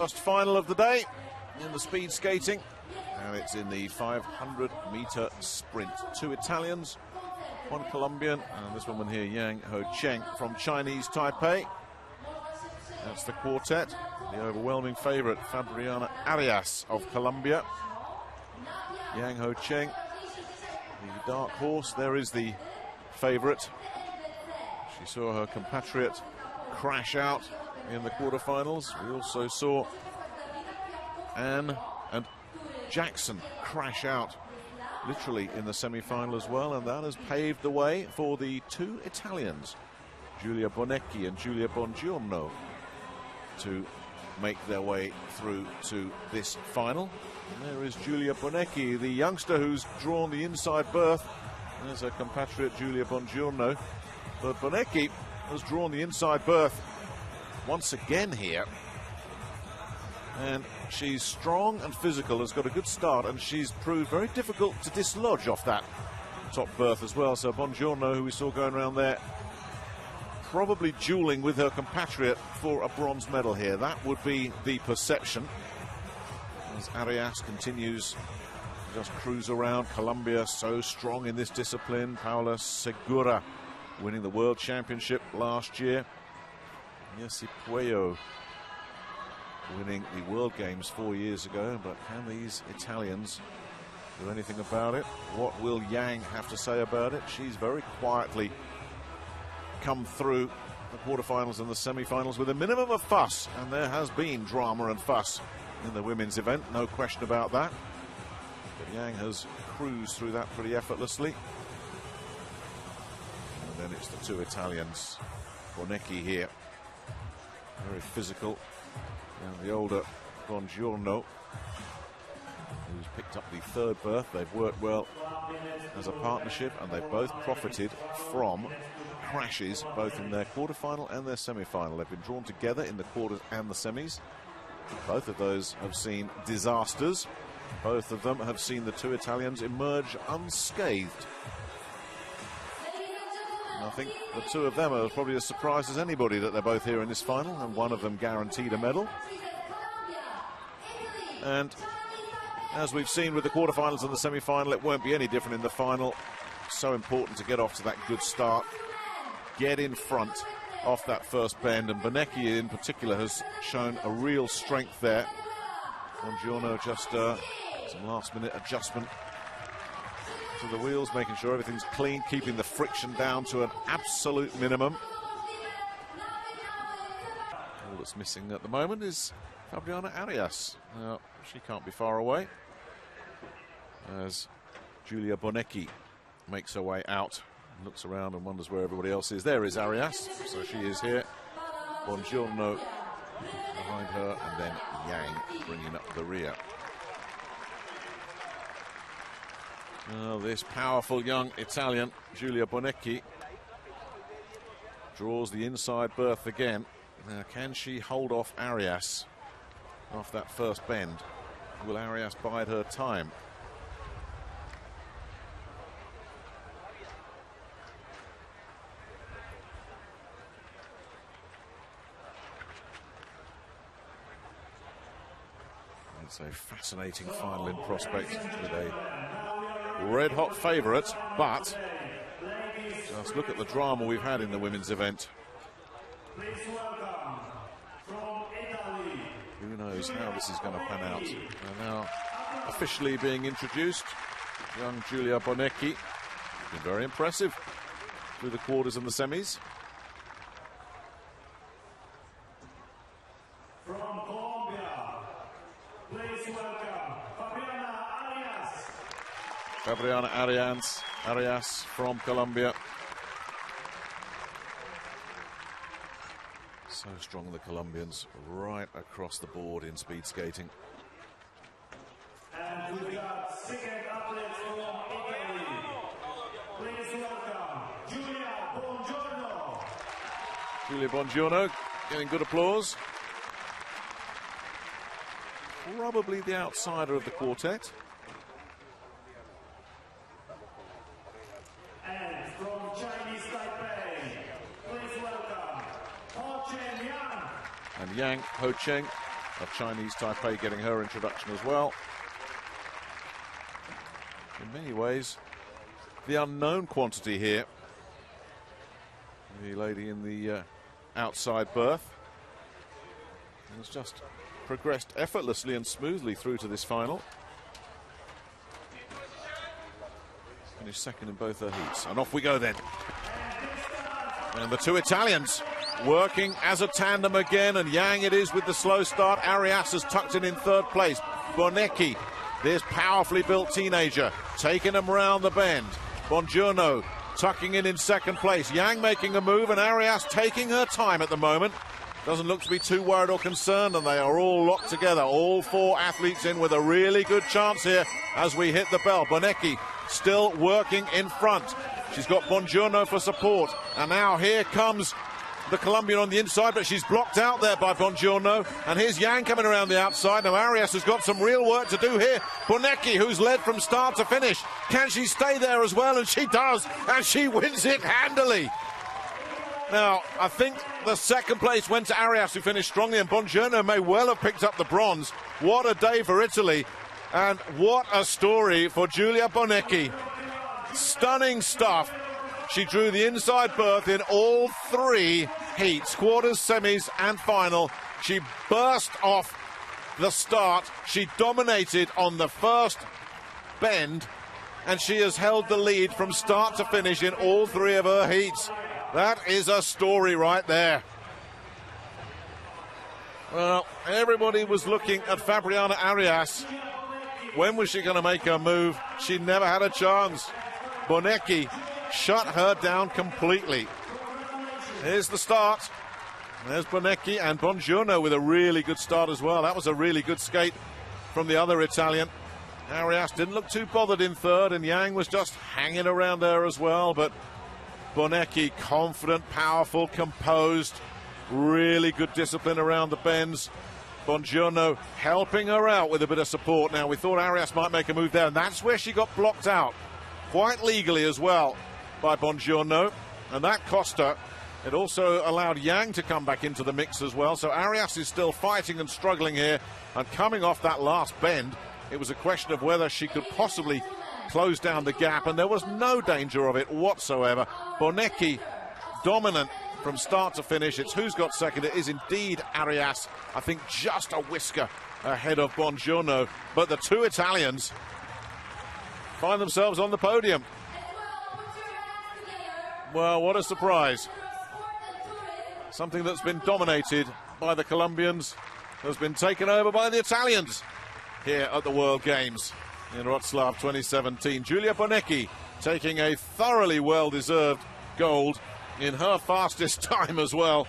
first final of the day in the speed skating, and it's in the 500-meter sprint. Two Italians, one Colombian, and this woman here, Yang Ho Cheng from Chinese Taipei. That's the quartet. The overwhelming favourite, Fabriana Arias of Colombia. Yang Ho Cheng, the dark horse. There is the favourite. She saw her compatriot crash out in the quarterfinals. We also saw Anne and Jackson crash out literally in the semi-final as well, and that has paved the way for the two Italians, Giulia Bonecchi and Giulia Bongiorno, to make their way through to this final. And there is Giulia Bonecchi, the youngster who's drawn the inside berth. There's her compatriot Giulia Bongiorno, but Bonecchi has drawn the inside berth once again here, and she's strong and physical, has got a good start, and she's proved very difficult to dislodge off that top berth as well. So Bongiorno, who we saw going around there, probably dueling with her compatriot for a bronze medal here. That would be the perception, as Arias continues to just cruise around. Colombia so strong in this discipline. Paula Segura winning the World Championship last year. Yessi Puello winning the World Games 4 years ago, but can these Italians do anything about it? What will Yang have to say about it? She's very quietly come through the quarterfinals and the semi-finals with a minimum of fuss, and there has been drama and fuss in the women's event, no question about that. But Yang has cruised through that pretty effortlessly. And then it's the two Italians. Bonecchi here, very physical, and the older Bongiorno, who's picked up the third berth. They've worked well as a partnership, and they've both profited from crashes both in their quarterfinal and their semi-final. They've been drawn together in the quarters and the semis. Both of those have seen disasters. Both of them have seen the two Italians emerge unscathed. I think the two of them are probably as surprised as anybody that they're both here in this final, and one of them guaranteed a medal. And as we've seen with the quarterfinals and the semi-final, it won't be any different in the final. So important to get off to that good start, get in front off that first bend, and Bonecchi in particular has shown a real strength there. Bongiorno just some last-minute adjustment to the wheels, making sure everything's clean, keeping the friction down to an absolute minimum. All that's missing at the moment is Fabriana Arias. Now, she can't be far away, as Giulia Bonecchi makes her way out, looks around and wonders where everybody else is. There is Arias, so she is here. Bongiorno behind her, and then Yang bringing up the rear. This powerful young Italian, Giulia Bonecchi, draws the inside berth again. Now, can she hold off Arias off that first bend? Will Arias bide her time? It's a fascinating final in prospect with a red-hot favourite, but just look at the drama we've had in the women's event. Who knows how this is going to pan out? And now officially being introduced, young Giulia Bonecchi. Been very impressive through the quarters and the semis. Fabriana Arias from Colombia. So strong, the Colombians, right across the board in speed skating. And we got second athlete from Italy. Please welcome Giulia Bongiorno. Giulia Bongiorno getting good applause. Probably the outsider of the quartet. And from Chinese Taipei, please welcome Ho Cheng Yang. And Yang Ho Cheng of Chinese Taipei getting her introduction as well. In many ways, the unknown quantity here. The lady in the outside berth has just progressed effortlessly and smoothly through to this final. Finished second in both her heats. And off we go then. And the two Italians working as a tandem again, and Yang it is with the slow start. Arias has tucked in third place. Bonecchi, this powerfully built teenager, taking him around the bend. Buongiorno tucking in second place. Yang making a move, and Arias taking her time at the moment. Doesn't look to be too worried or concerned, and they are all locked together. All four athletes in with a really good chance here as we hit the bell. Bonecchi still working in front. She's got Buongiorno for support, and now here comes the Colombian on the inside, but she's blocked out there by Buongiorno, and here's Yang coming around the outside. Now Arias has got some real work to do here. Bonecchi, who's led from start to finish, can she stay there as well? And she does, and she wins it handily. Now, I think the second place went to Arias, who finished strongly, and Buongiorno may well have picked up the bronze. What a day for Italy, and what a story for Giulia Bonecchi. Stunning stuff. She drew the inside berth in all three heats, quarters, semis and final. She burst off the start. She dominated on the first bend, and she has held the lead from start to finish in all three of her heats. That is a story right there. Well, everybody was looking at Fabriana Arias. When was she going to make her move? She never had a chance. Bonecchi shut her down completely. Here's the start. There's Bonecchi, and Buongiorno with a really good start as well. That was a really good skate from the other Italian. Arias didn't look too bothered in third, and Yang was just hanging around there as well. But Bonecchi, confident, powerful, composed, really good discipline around the bends. Buongiorno helping her out with a bit of support. Now, we thought Arias might make a move there, and that's where she got blocked out, quite legally as well, by Buongiorno, and that cost her. It also allowed Yang to come back into the mix as well. So Arias is still fighting and struggling here, and coming off that last bend, it was a question of whether she could possibly close down the gap, and there was no danger of it whatsoever. Bonecchi dominant from start to finish. It's who's got second. It is indeed Arias. I think just a whisker ahead of Buongiorno, but the two Italians find themselves on the podium. Well, what a surprise. Something that's been dominated by the Colombians has been taken over by the Italians here at the World Games in Wroclaw 2017. Giulia Bonecchi taking a thoroughly well-deserved gold in her fastest time as well.